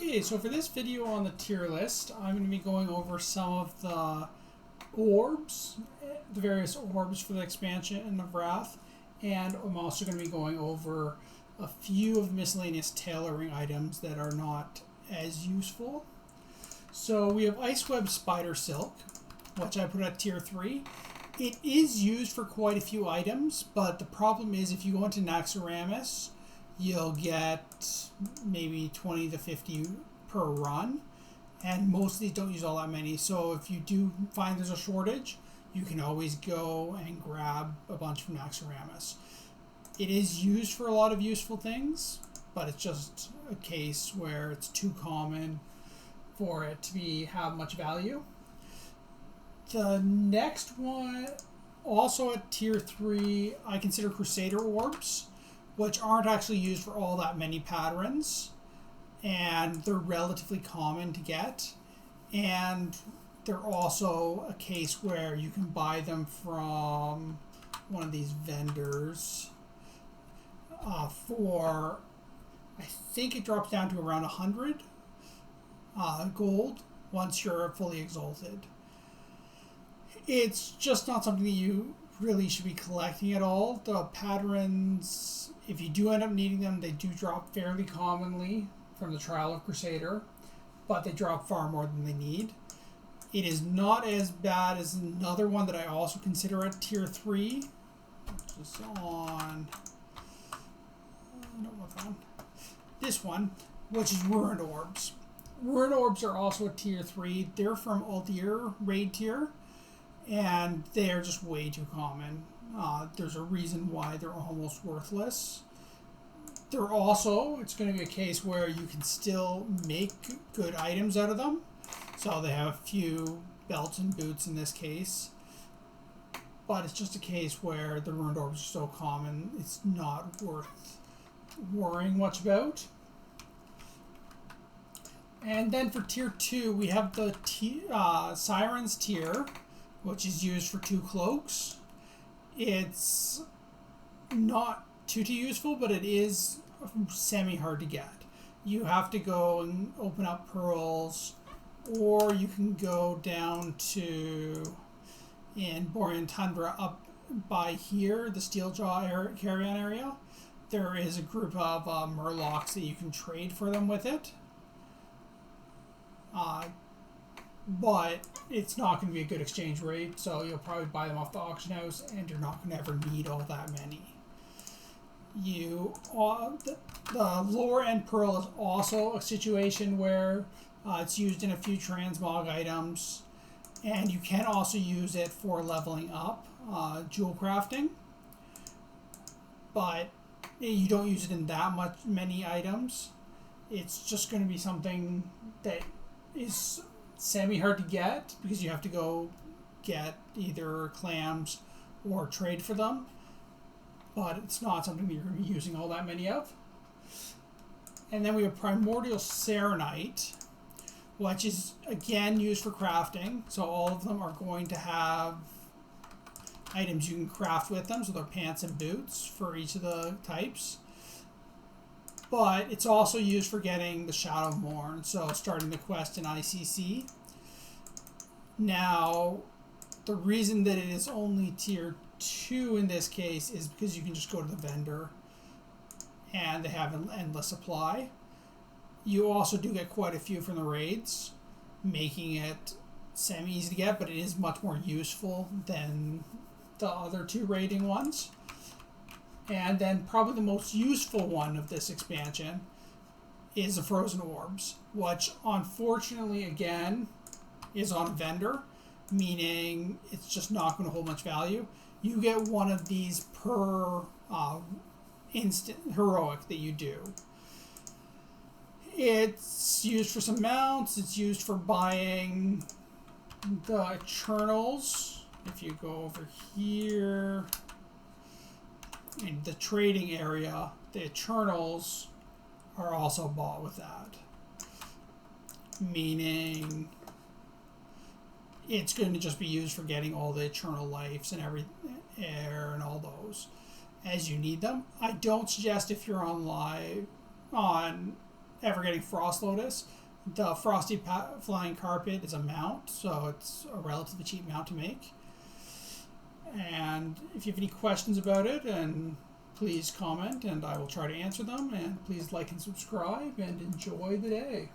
Okay, so for this video on the tier list, I'm going to be going over some of the orbs, the various orbs for the expansion of Wrath, and I'm also going to be going over a few of the miscellaneous tailoring items that are not as useful. So we have Iceweb Spider Silk, which I put at tier 3. It is used for quite a few items, but the problem is if you go into Naxxramas, you'll get maybe 20 to 50 per run, and most of these don't use all that many. So if you do find there's a shortage, you can always go and grab a bunch from Naxxramas. It is used for a lot of useful things, but it's just a case where it's too common for it to have much value. The next one, also at tier 3, I consider Crusader Orbs, which aren't actually used for all that many patterns, and they're relatively common to get, and they're also a case where you can buy them from one of these vendors for, I think it drops down to around 100 gold once you're fully exalted. It's just not something that you really should be collecting at all. The patterns, if you do end up needing them, they do drop fairly commonly from the Trial of Crusader, but they drop far more than they need. It is not as bad as another one that I also consider at tier 3, which is on, no, what's on? This one, which is Ruined Orbs. Ruined Orbs are also at tier 3. They're from Aldir raid tier, and they are just way too common. There's a reason why they're almost worthless. They're also, it's going to be a case where you can still make good items out of them. So they have a few belts and boots in this case. But it's just a case where the Ruined Orbs are so common, it's not worth worrying much about. And then for tier 2, we have the Sirens tier, which is used for 2 cloaks. It's not too useful, but it is semi-hard to get. You have to go and open up pearls, or you can go down to, in Borean Tundra, up by here, the Steeljaw carry-on area. There is a group of Murlocs that you can trade for them with it. But it's not going to be a good exchange rate, so you'll probably buy them off the auction house, and you're not going to ever need all that many. The lower end pearl is also a situation where it's used in a few transmog items, and you can also use it for leveling up, jewel crafting, but you don't use it in that many items. It's just going to be something that is semi-hard to get because you have to go get either clams or trade for them, but it's not something that you're going to be using all that many of. And then we have Primordial Serenite, which is again used for crafting, so all of them are going to have items you can craft with them, so they're pants and boots for each of the types. But it's also used for getting the Shadow Morn, so starting the quest in ICC. Now, the reason that it is only tier 2 in this case is because you can just go to the vendor and they have an endless supply. You also do get quite a few from the raids, making it semi-easy to get, but it is much more useful than the other 2 raiding ones. And then probably the most useful one of this expansion is the Frozen Orbs, which unfortunately, again, is on a vendor, meaning it's just not going to hold much value. You get one of these per instant heroic that you do. It's used for some mounts, it's used for buying the Eternals. If you go over here, in the trading area, the Eternals are also bought with that. Meaning it's going to just be used for getting all the Eternal Lives and every air and all those as you need them. I don't suggest if you're on live on ever getting Frost Lotus, the Frosty Flying Carpet is a mount, so it's a relatively cheap mount to make. And if you have any questions about it, and please comment and I will try to answer them. And please like and subscribe and enjoy the day.